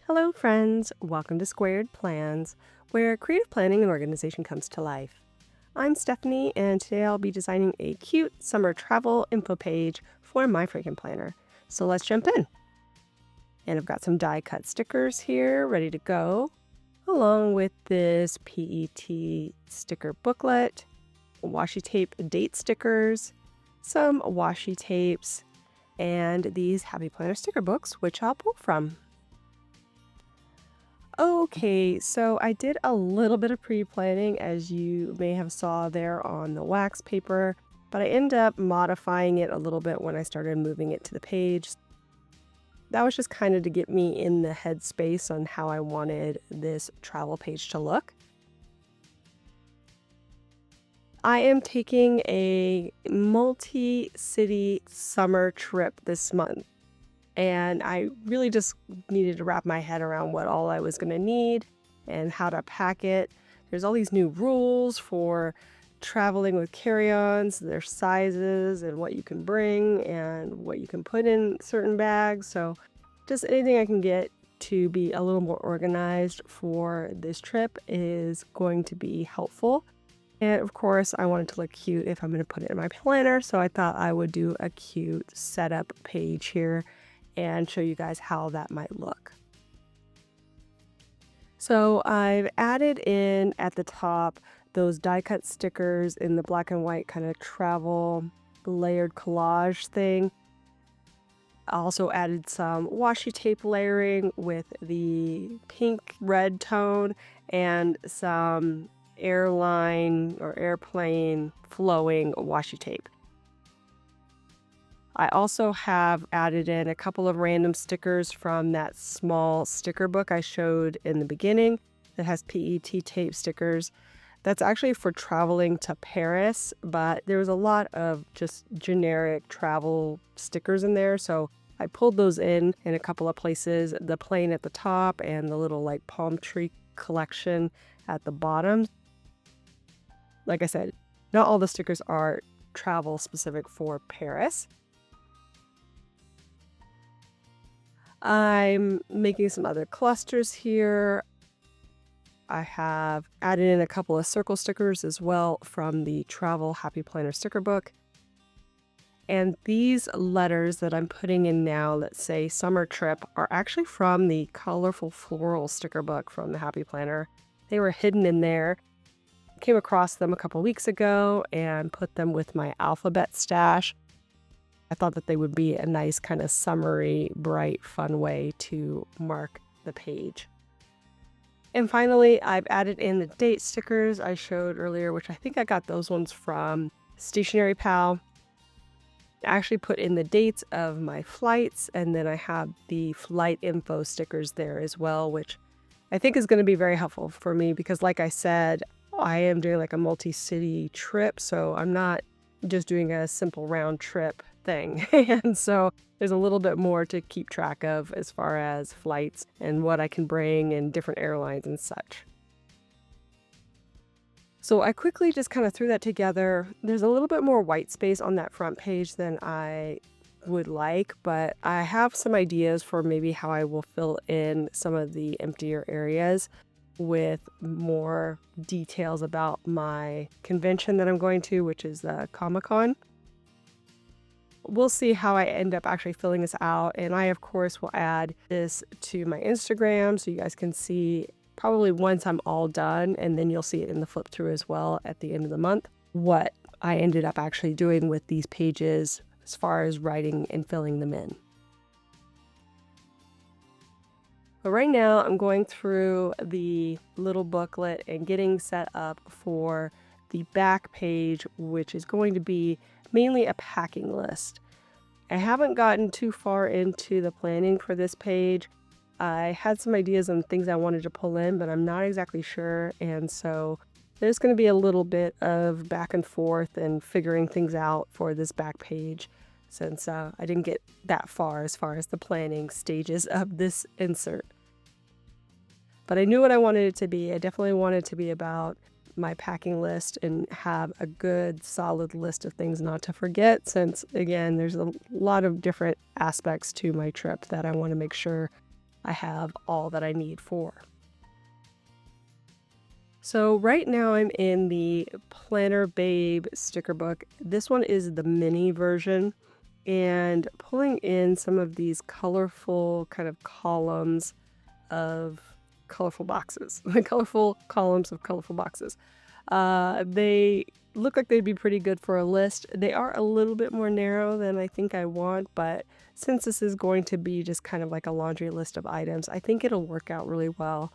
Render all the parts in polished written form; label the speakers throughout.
Speaker 1: Hello, friends. Welcome to Squaird Plans, where creative planning and organization comes to life. I'm Stephanie, and today I'll be designing a cute summer travel info page for my freaking planner. So let's jump in. And I've got some die cut stickers here ready to go, along with this PET sticker booklet, washi tape date stickers, some washi tapes, and these Happy Planner sticker books, which I'll pull from. Okay, so I did a little bit of pre-planning, as you may have saw there on the wax paper, but I ended up modifying it a little bit when I started moving it to the page. That was just kind of to get me in the headspace on how I wanted this travel page to look. I am taking a multi-city summer trip this month. And I really just needed to wrap my head around what all I was going to need and how to pack it. There's all these new rules for traveling with carry-ons, their sizes and what you can bring and what you can put in certain bags. So just anything I can get to be a little more organized for this trip is going to be helpful. And of course, I wanted to look cute if I'm going to put it in my planner. So I thought I would do a cute setup page here and show you guys how that might look. So I've added in at the top those die cut stickers in the black and white kind of travel layered collage thing. I also added some washi tape layering with the pink red tone and some airline or airplane flowing washi tape. I also have added in a couple of random stickers from that small sticker book I showed in the beginning that has PET tape stickers. That's actually for traveling to Paris, but there was a lot of just generic travel stickers in there, so I pulled those in a couple of places, the plane at the top and the little like palm tree collection at the bottom. Like I said, not all the stickers are travel specific for Paris. I'm making some other clusters here. I have added in a couple of circle stickers as well from the Travel Happy Planner sticker book. And these letters that I'm putting in now that say summer trip are actually from the colorful floral sticker book from the Happy Planner. They were hidden in there. Came across them a couple weeks ago and put them with my alphabet stash. I thought that they would be a nice kind of summery, bright, fun way to mark the page. And finally, I've added in the date stickers I showed earlier, which I think I got those ones from Stationery Pal. I actually put in the dates of my flights, and then I have the flight info stickers there as well, which I think is going to be very helpful for me because, like I said, I am doing like a multi-city trip, so I'm not just doing a simple round trip thing. And so there's a little bit more to keep track of as far as flights and what I can bring and different airlines and such. So I quickly just kind of threw that together. There's a little bit more white space on that front page than I would like, but I have some ideas for maybe how I will fill in some of the emptier areas with more details about my convention that I'm going to, which is the Comic-Con. We'll see how I end up actually filling this out, and I of course will add this to my Instagram so you guys can see probably once I'm all done, and then you'll see it in the flip through as well at the end of the month, what I ended up actually doing with these pages as far as writing and filling them in. But right now I'm going through the little booklet and getting set up for the back page, which is going to be mainly a packing list. I haven't gotten too far into the planning for this page. I had some ideas on things I wanted to pull in, but I'm not exactly sure. And so there's going to be a little bit of back and forth and figuring things out for this back page since I didn't get that far as the planning stages of this insert. But I knew what I wanted it to be. I definitely wanted it to be about my packing list and have a good solid list of things not to forget, since again there's a lot of different aspects to my trip that I want to make sure I have all that I need for. So right now I'm in the Planner Babe sticker book. This one is the mini version, and pulling in some of these colorful kind of columns of colorful boxes, the colorful columns of colorful boxes. They look like they'd be pretty good for a list. They are a little bit more narrow than I think I want, but since this is going to be just kind of like a laundry list of items, I think it'll work out really well.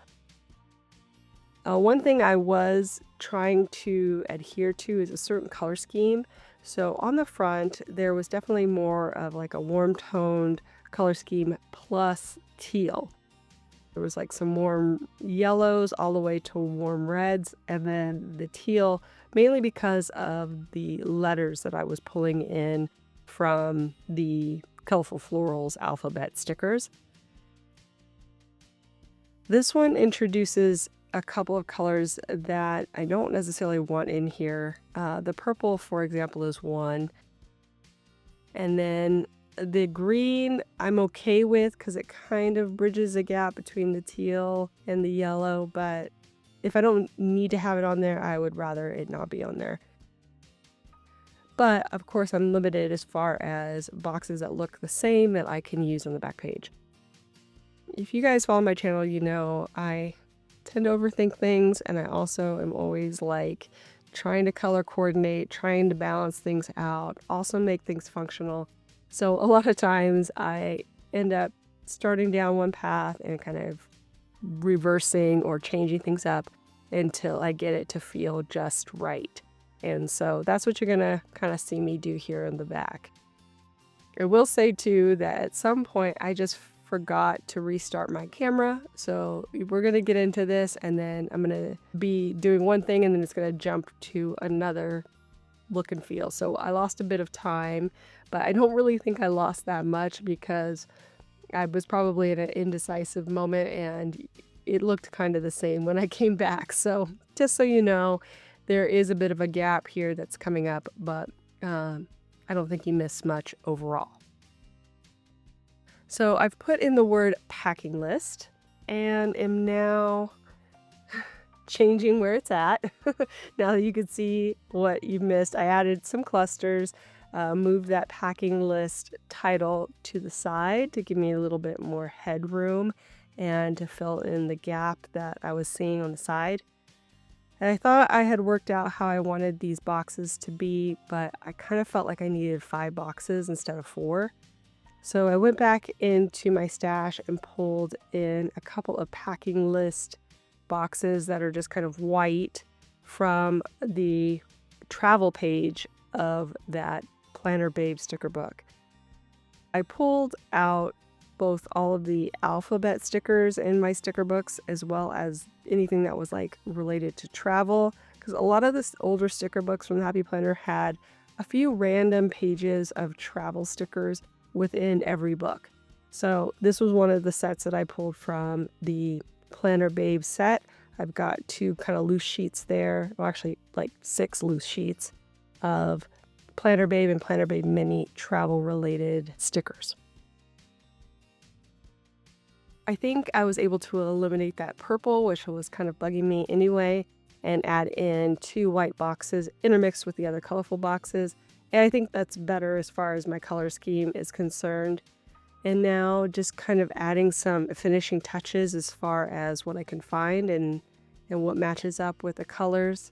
Speaker 1: One thing I was trying to adhere to is a certain color scheme. So on the front, there was definitely more of like a warm toned color scheme plus teal. There was like some warm yellows all the way to warm reds, and then the teal, mainly because of the letters that I was pulling in from the Colorful Florals alphabet stickers. This one introduces a couple of colors that I don't necessarily want in here. The purple, for example, is one. And then the green I'm okay with because it kind of bridges a gap between the teal and the yellow, but if I don't need to have it on there, I would rather it not be on there. But of course I'm limited as far as boxes that look the same that I can use on the back page. If you guys follow my channel, you know I tend to overthink things, and I also am always like trying to color coordinate, trying to balance things out, also make things functional. So a lot of times I end up starting down one path and kind of reversing or changing things up until I get it to feel just right. And so that's what you're gonna kind of see me do here in the back. I will say too that at some point I just forgot to restart my camera, so we're gonna get into this and then I'm gonna be doing one thing and then it's gonna jump to another look and feel. So I lost a bit of time, but I don't really think I lost that much because I was probably in an indecisive moment and it looked kind of the same when I came back. So just so you know, there is a bit of a gap here that's coming up, but I don't think you missed much overall. So I've put in the word packing list and am now changing where it's at. Now that you can see what you missed, I added some clusters, moved that packing list title to the side to give me a little bit more headroom and to fill in the gap that I was seeing on the side. And I thought I had worked out how I wanted these boxes to be, but I kind of felt like I needed 5 boxes instead of 4. So I went back into my stash and pulled in a couple of packing list boxes that are just kind of white from the travel page of that Planner Babe sticker book. I pulled out both all of the alphabet stickers in my sticker books as well as anything that was like related to travel, because a lot of the older sticker books from the Happy Planner had a few random pages of travel stickers within every book. So this was one of the sets that I pulled from the Planner Babe set. I've got 2 kind of loose sheets there, well actually like 6 loose sheets of Planner Babe and Planner Babe Mini travel related stickers. I think I was able to eliminate that purple, which was kind of bugging me anyway, and add in 2 white boxes intermixed with the other colorful boxes. And I think that's better as far as my color scheme is concerned. And now just kind of adding some finishing touches as far as what I can find and what matches up with the colors.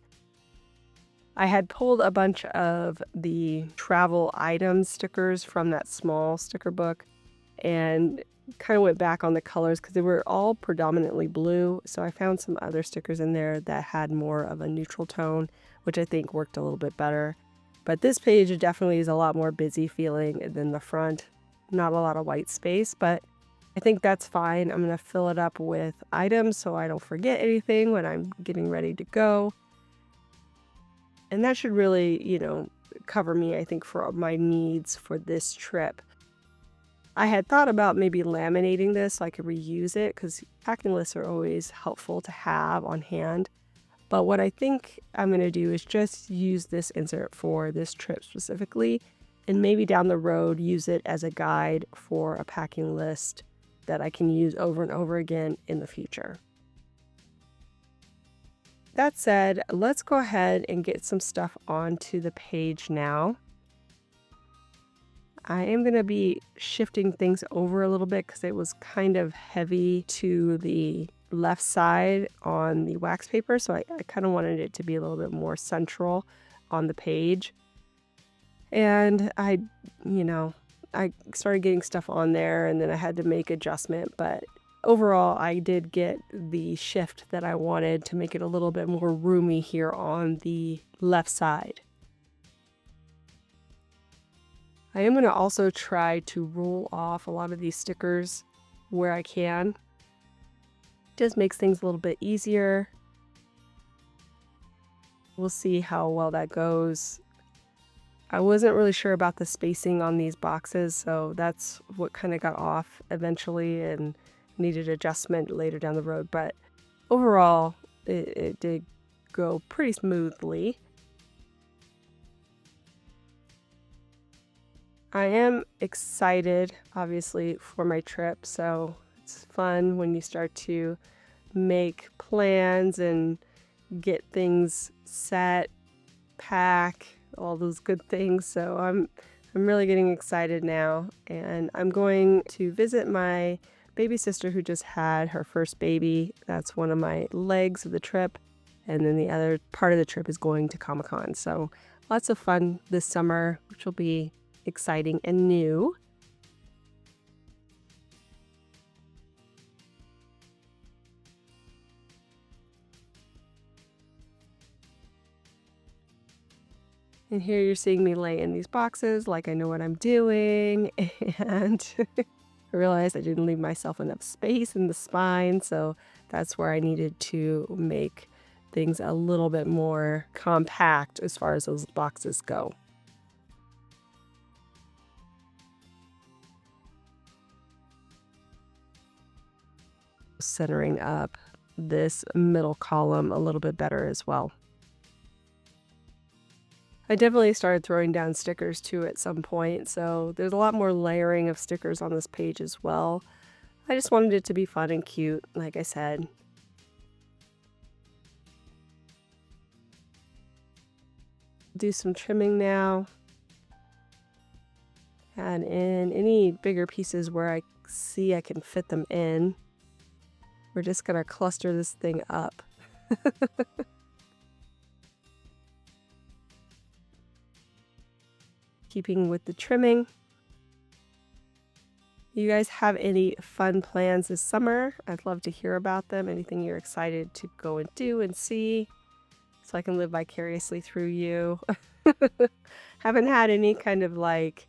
Speaker 1: I had pulled a bunch of the travel items stickers from that small sticker book and kind of went back on the colors because they were all predominantly blue. So I found some other stickers in there that had more of a neutral tone, which I think worked a little bit better. But this page definitely is a lot more busy feeling than the front. Not a lot of white space, but I think that's fine. I'm going to fill it up with items so I don't forget anything when I'm getting ready to go. And that should really, you know, cover me, I think, for my needs for this trip. I had thought about maybe laminating this so I could reuse it because packing lists are always helpful to have on hand. But what I think I'm going to do is just use this insert for this trip specifically, and maybe down the road use it as a guide for a packing list that I can use over and over again in the future. That said, let's go ahead and get some stuff onto the page now. I am going to be shifting things over a little bit because it was kind of heavy to the left side on the wax paper, so I kind of wanted it to be a little bit more central on the page. And I started getting stuff on there, and then I had to make adjustment, but overall I did get the shift that I wanted to make it a little bit more roomy here on the left side. I am going to also try to roll off a lot of these stickers where I can. It just makes things a little bit easier. We'll see how well that goes. I wasn't really sure about the spacing on these boxes, so that's what kind of got off eventually and needed adjustment later down the road. But overall, it did go pretty smoothly. I am excited, obviously, for my trip, so it's fun when you start to make plans and get things set, pack, all those good things. So I'm really getting excited now, and I'm going to visit my baby sister who just had her first baby. That's one of my legs of the trip, and then the other part of the trip is going to Comic-Con. So lots of fun this summer, which will be exciting and new. And here you're seeing me lay in these boxes like I know what I'm doing, and I realized I didn't leave myself enough space in the spine, so that's where I needed to make things a little bit more compact as far as those boxes go. Centering up this middle column a little bit better as well. I definitely started throwing down stickers too at some point, so there's a lot more layering of stickers on this page as well. I just wanted it to be fun and cute, like I said. Do some trimming now. Add in any bigger pieces where I see I can fit them in. We're just gonna cluster this thing up. Keeping with the trimming. You guys have any fun plans this summer? I'd love to hear about them. Anything you're excited to go and do and see, so I can live vicariously through you. Haven't had any kind of like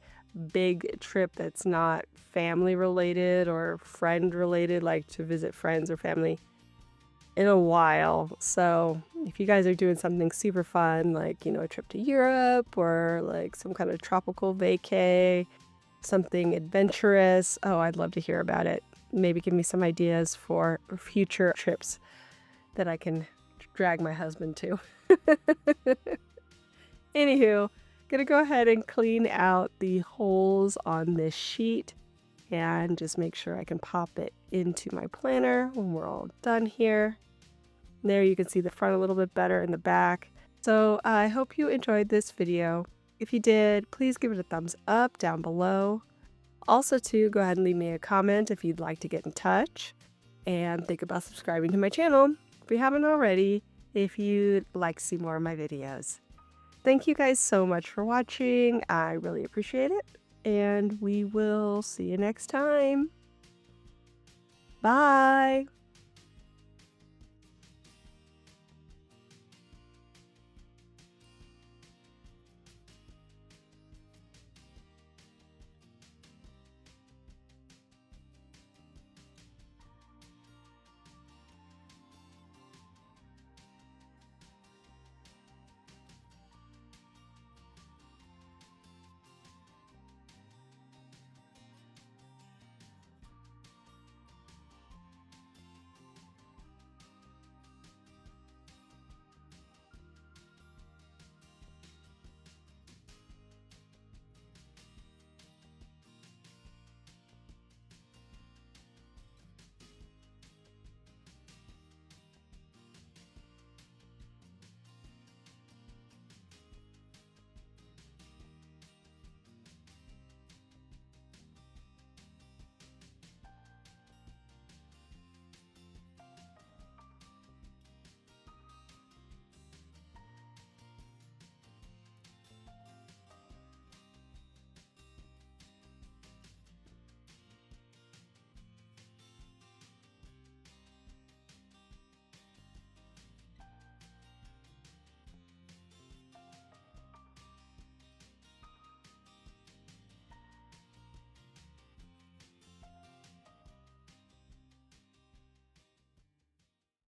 Speaker 1: big trip that's not family related or friend related, like to visit friends or family, in a while. So if you guys are doing something super fun, like, a trip to Europe or like some kind of tropical vacay, something adventurous, oh, I'd love to hear about it. Maybe give me some ideas for future trips that I can drag my husband to. Anywho, gonna go ahead and clean out the holes on this sheet and just make sure I can pop it into my planner when we're all done here. There you can see the front a little bit better and the back. So I hope you enjoyed this video. If you did, please give it a thumbs up down below. Also too, go ahead and leave me a comment if you'd like to get in touch, and think about subscribing to my channel if you haven't already, if you'd like to see more of my videos. Thank you guys so much for watching. I really appreciate it, and we will see you next time. Bye!